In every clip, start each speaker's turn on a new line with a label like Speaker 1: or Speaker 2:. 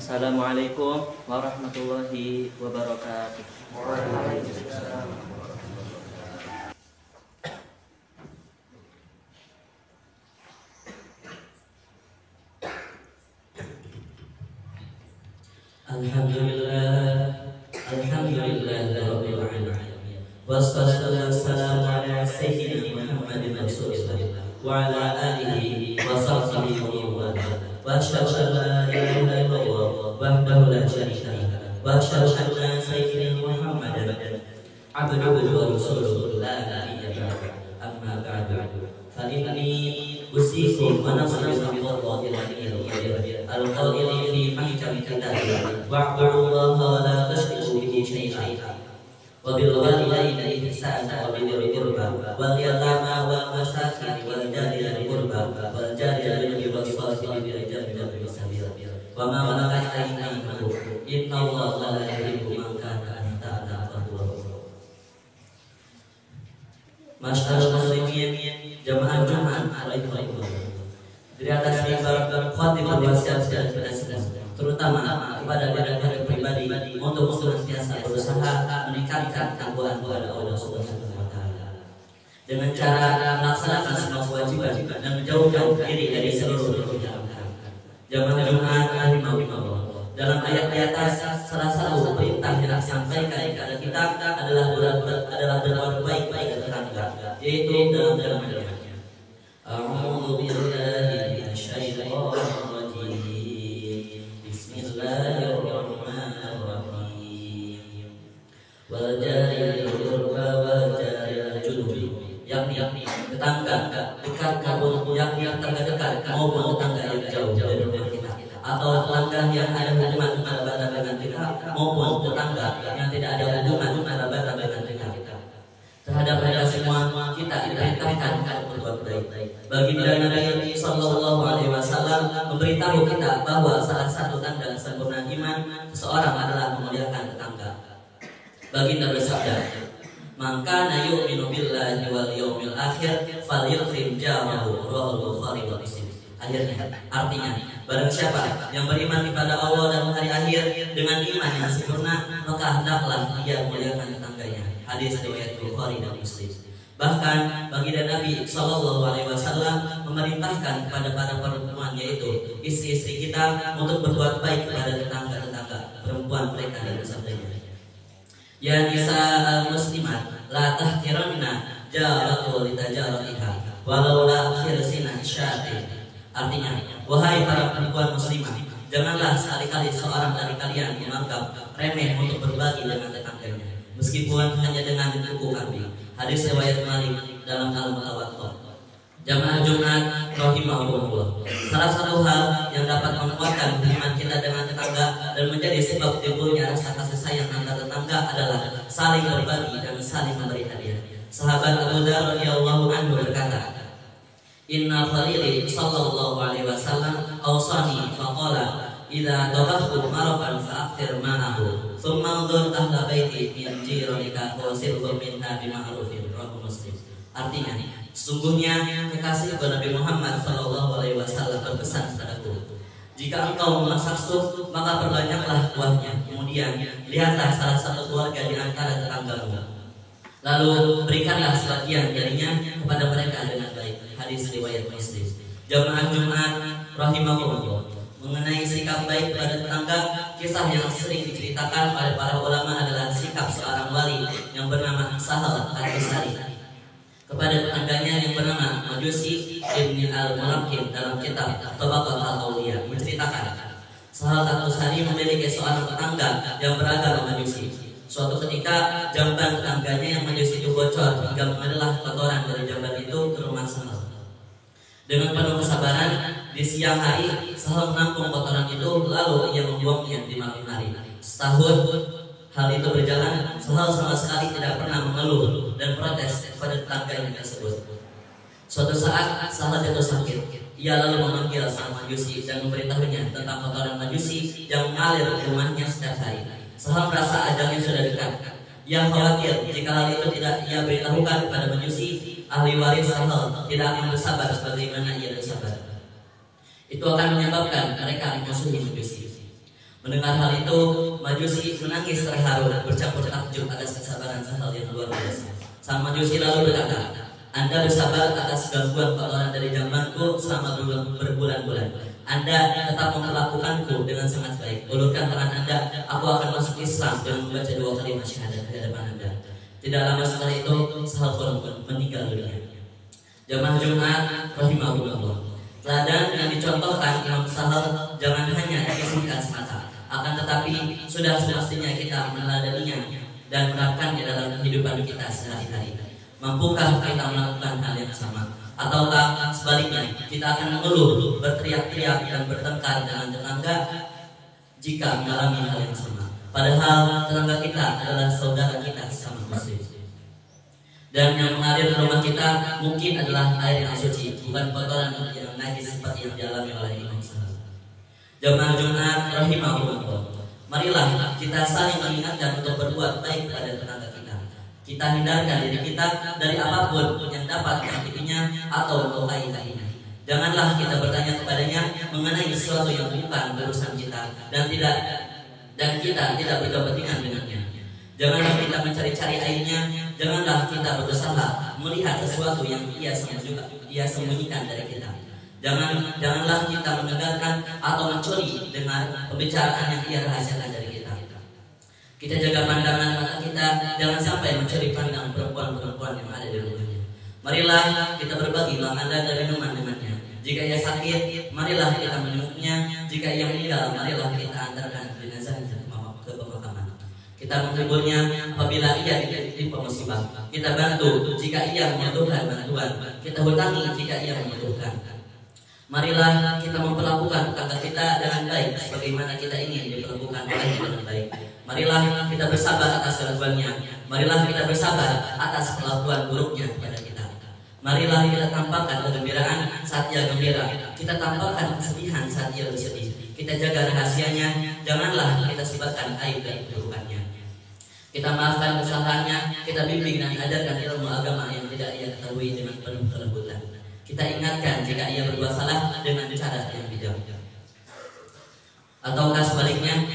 Speaker 1: Assalamualaikum warahmatullahi wabarakatuh.
Speaker 2: Waalaikumsalam.
Speaker 3: Alhamdulillahirabbil alamin. Wassalatu wassalamu ala sayyidina Muhammadin Rasulillah wa ala alihi wa sahbihi wa man wala. Wa asyhadu an la ilaha illallah wahdahu la syarika lah. Wa asyhadu anna sayyidina Muhammadan abduhu wa rasuluhu la nabiyya ba'dahu. Amma ba'du. Fa inni usikum wa nafsi billahi al-qa'ili fi mahkam kitabih wa'budullaha wa la tusyriku bihi syai'an wa bil walidayni ihsana wa bil qurba wal yatama wal masakin wal jari dzil qurba wal jari bil wasati bil jari bil sabil wa ma malakat aymanukum innallaha la yuhibbu man kana mukhtalan fakhur. Masyaallah muslimin jamaah Jumat alaikum. Dari atas mimbar khatibul wasiat dan penasihat terutama kepada diri pribadi untuk senantiasa berusaha meningkatkan ketakwaan kepada Allah Subhanahu wa taala dengan cara melaksanakan semua kewajiban dan menjauhkan diri dari seluruh kejahatan. Jamaah Jumat rahimahullah. Dalam ayat di atas salah satu perintah yang disampaikan kepada kita adalah berbuat baik pada tetangga, yaitu dalam firman-Nya. A'udzu billahi minasyaitonir rajim. Bismillahirrahmanirrahim. Wal jari qurba wal jari junubi, yakni tetangga dekat maupun yakni tetangga dekat maupun tetangga yang jauh dari rumah kita, atau tetangga yang ada hubungan kekerabatan dengan kita maupun tetangga yang tidak ada hubungan kekerabatan dengan kita. Terhadap mereka semua kita diperintahkan untuk berbuat baik. Baginda Nabi Sallallahu Alaihi Wasallam memberitahu kita bahwa salah satu tanda sempurna iman seseorang adalah memuliakan tetangga. Baginda bersabda, "Man kana yu'minu billahi wal yawmil akhir falyukrim jarahu." Rawahu Bukhari wa Muslim. Artinya, barang siapa yang beriman kepada Allah dan hari akhir dengan iman yang sempurna, maka hendaklah dia memuliakan tetangganya. Hadis riwayat Bukhari dan Muslim. Bahkan baginda Nabi Sallallahu Alaihi Wasallam memerintahkan kepada para perempuan, yaitu istri-istri kita, untuk berbuat baik kepada tetangga-tetangga perempuan mereka dan bersabdanya, "Ya nisa al-muslimat, la tahkiranna jaratu litajaratiha walau la firsina syati." Artinya, wahai para perempuan muslimah, janganlah sekali-kali seorang dari kalian menganggap remeh untuk berbagi dengan tetangganya, meskipun hanya dengan kuku kambing. Hadis riwayat Malik dalam Al-Mutawatir. Jamaah Jumat rahimahullah. Salah satu hal yang dapat menguatkan hubungan kita dengan tetangga dan menjadi sebab timbulnya rasa kasih sayang antar tetangga adalah saling berbagi dan saling memberi hadiah. Sahabat Abu Dzar radhiyallahu anhu berkata, "Inna Khalili sallallahu alaihi wasallam awsani faqala idza tabahtu marakan fa'akthir ma'ahu thumma anzur ahla baiti min jiranika fawasilhum minna bima'rufin." Rawahu Muslim. Artinya, sesungguhnya kekasih Nabi Muhammad sallallahu alaihi wasallam berpesan kepadaku, jika engkau memasak sup, maka perbanyaklah kuahnya. Kemudian lihatlah salah satu keluarga di antara tetanggamu, lalu berikanlah sebagian darinya kepada mereka dengan baik. Hadis riwayat Muslim. Jamaah Jumat rahimahullah. Mengenai sikap baik kepada tetangga, kisah yang sering diceritakan oleh para ulama adalah sikap seorang wali yang bernama Sahal Al-Tusari kepada tetangganya yang bernama Majusi Ibn Al-Mulakin. Dalam kitab Tabaqat Al-Awliya menceritakan, Sahal Al-Tusari memiliki seorang tetangga yang beragama Majusi. Suatu ketika jamban tetangganya yang Majusi itu bocor hingga mengelah kotoran dari jamban itu ke rumah Sahal. Dengan penuh kesabaran, di siang hari Sahal menampung kotoran itu, lalu ia membuangnya di malam hari. Setahun hal itu berjalan, Sahal sama sekali tidak pernah mengeluh dan protes kepada tetangganya tersebut. Suatu saat Sahal jatuh sakit. Ia lalu memanggil sang Majusi dan memberitahunya tentang kotoran Majusi yang mengalir ke rumahnya setiap hari. Sahal merasa ajalnya sudah dekat. Ia khawatir jika hal itu tidak ia beritahukan kepada Majusi, ahli waris Sahal tidak akan bersabar sebagaimana ia bersabar. Itu akan menyebabkan mereka memusuhi Majusi. Mendengar hal itu, Majusi menangis terharu bercampur takjub atas kesabaran Sahal yang luar biasa. Sang Majusi lalu berkata, Anda bersabar atas gangguan kotoran dari jambanku selama berbulan-bulan. Anda tetap memperlakukanku dengan sangat baik. Ulurkan tangan Anda, aku akan masuk Islam dengan membaca 2 kalimat syahadat di hadapan Anda. Tidak lama setelah itu, Sahal pun meninggal dunia. Jamaah Jumat rahimahullah. Teladan yang dicontohkan Imam Sahal jangan hanya disingkat semata, akan tetapi sudah semestinya kita meneladaninya dan menerapkannya dalam kehidupan kita sehari-hari. Mampukah kita melakukan hal yang sama? Ataukah sebaliknya kita akan mengeluh, berteriak-teriak dan bertengkar dengan tetangga jika mengalami hal yang sama? Padahal tetangga kita adalah saudara kita sesama muslim. Dan yang mengalir ke rumah kita mungkin adalah air yang suci, bukan kotoran yang najis seperti yang dialami oleh Imam Sahal. Jamaah Jumat rahimahullah. Marilah kita saling mengingatkan untuk berbuat baik kepada tetangga kita. Kita hindarkan diri kita dari apapun yang dapat menyakitinya atau melukai hatinya. Janganlah kita bertanya kepadanya mengenai sesuatu yang bukan urusan kita dan kita tidak berkepentingan dengannya. Janganlah kita mencari-cari aibnya. Janganlah kita berusaha melihat sesuatu yang ia sembunyikan dari kita. Janganlah kita mendengarkan atau mencuri dengan pembicaraan yang ia rahasiakan dari kita. Kita jaga pandangan mata kita, jangan sampai mencuri pandang perempuan-perempuan yang ada di rumahnya. Marilah kita berbagi makanan dan minuman dengannya. Jika ia sakit, marilah kita menjenguknya. Jika ia meninggal, marilah kita antarkan jenazahnya ke pemakaman. Kita menghiburnya apabila ia ditimpa musibah. Kita bantu jika ia membutuhkan bantuan. Kita hutangi jika ia membutuhkan. Marilah kita memperlakukan tetangga kita dengan baik sebagaimana kita ingin diperlakukan olehnya dengan baik. Marilah kita bersabar atas gangguannya. Marilah kita bersabar atas perlakuan buruknya kepada kita. Marilah kita tampakkan kegembiraan saat ia gembira. Kita tampakkan kesedihan saat ia bersedih. Kita jaga rahasianya. Janganlah kita sebarkan aib dan keburukannya. Kita maafkan kesalahannya. Kita bimbing dan ajarkan ilmu agama yang tidak ia ketahui dengan penuh kelembutan. Kita ingatkan jika ia berbuat salah dengan cara yang bijak. Ataukah sebaliknya,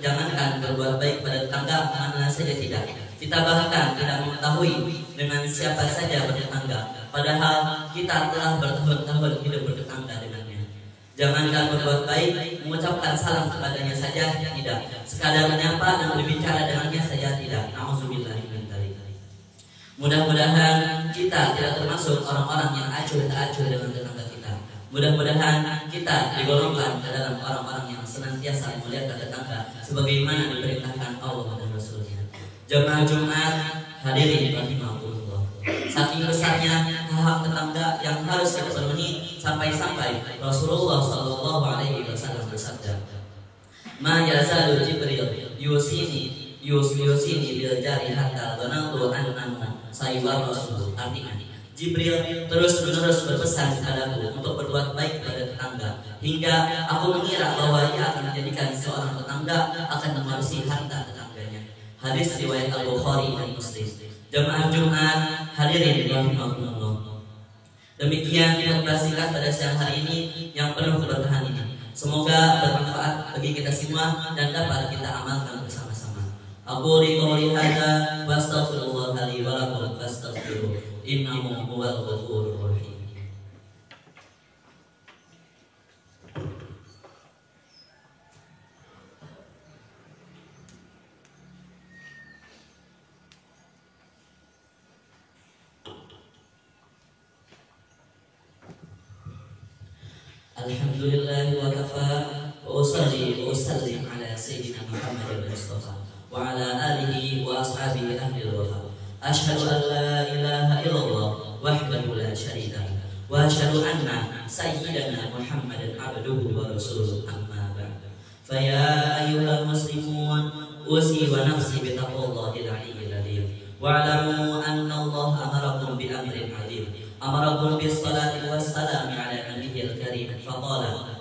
Speaker 3: jangankan berbuat baik pada tetangga mana saja tidak. Kita bahkan tidak mengetahui dengan siapa saja bertetangga, padahal kita telah bertahun-tahun hidup bertetangga dengannya. Jangankan berbuat baik, mengucapkan salam kepadanya saja tidak. Sekadar menyapa dan berbicara dengannya saja tidak. Nauzubillah min dzalik. Mudah-mudahan kita tidak termasuk orang-orang yang acuh tak acuh dengan tetangga kita. Mudah-mudahan kita digolongkan ke dalam orang-orang yang senantiasa memuliakan tetangga sebagaimana diperintahkan Allah dan Rasulnya. Jamaah Jumat hadirin rahimahullah. Saking besarnya hak tetangga yang harus kita penuhi sampai-sampai Rasulullah sallallahu alaihi wasallam bersabda, "Ma yazalu Jibril yusini bil jari hatta dhanantu annahu sayyidul rasul." Artinya, Jibril terus-menerus berpesan kepadaku untuk berbuat baik kepada tetangga hingga aku mengira bahwa ia akan menjadikan seorang tetangga akan mewariskan harta tetangganya. Hadis riwayat Al-Bukhari dan Muslim. Jamaah Jumat hadirin rahimahullah. Demikian khutbah singkat pada siang hari ini yang penuh keberkahan ini. Semoga bermanfaat bagi kita semua dan dapat kita amalkan bersama-sama. Aku qouli hadza wa astaghfirullah li wa lakum fastaghfiruh innahu huwal ghafurur rahim. Alhamdulillah wa kafa wa usalli wa usallim ala sayyidina Muhammad al-Mustafa wa ala alihi wa ashabihi ahli al-wafa. Ashhadu an la ilaha illallah wahdahu la syarika lahu wa ashhadu anna sayyidana Muhammadan abduhu wa rasuluhu amma ba'd. Fa ya ayyuhal muslimun usi wa nafsi bi taqwallahil aliyyil adzim wa alamu anna Allah amarakum bi amrin 'adzim. Amarakum bis salati was salami ala nabiyil karim faqala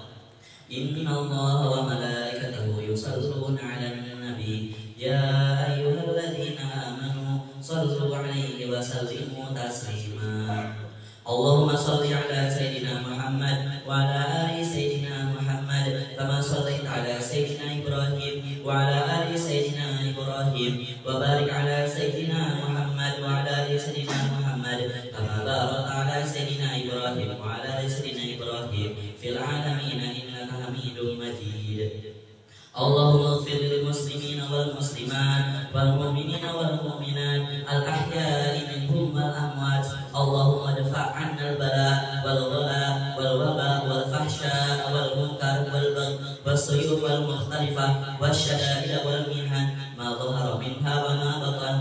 Speaker 3: inna Allaha wa malaikatahu yusalluna 'alan nabi ya ayyuhalladzina amanu sallu 'alaihi wa sallimu taslima. Allahumma salli ala sayyidina Muhammad wa ala ali sayyidina Muhammad محمد كما صليت على سيدنا إبراهيم وعلى آل سيدنا إبراهيم وبارك على سيدنا محمد وعلى آل سيدنا محمد كما باركت على سيدنا إبراهيم وعلى آل سيدنا إبراهيم في العالمين إنك حميد مجيد. اللهم اغفر للمسلمين والمسلمات والمؤمنين والمؤمنات الأحياء منهم والأموات. اللهم ادفع عنا البلاء والغلاء والوباء والفحشاء والمنكر والبغي والسيوف المختلفة والشدائد والمحن ما ظهر منها وما بطن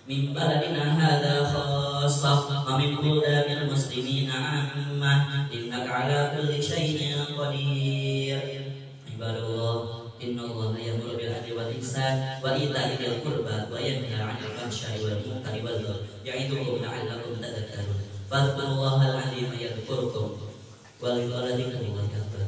Speaker 3: من بلدنا هذا خاصة ومن بلدان المسلمين عامة إنك على كل شيء قدير. عباد الله إن الله يأمر بالعدل والإحسان وإيتاء ذي القربى وينهى عن الفحشاء والمنكر والبغي يعظكم لعلكم تذكرون. فاذكروا الله العظيم يذكركم ولذكر الله أكبر.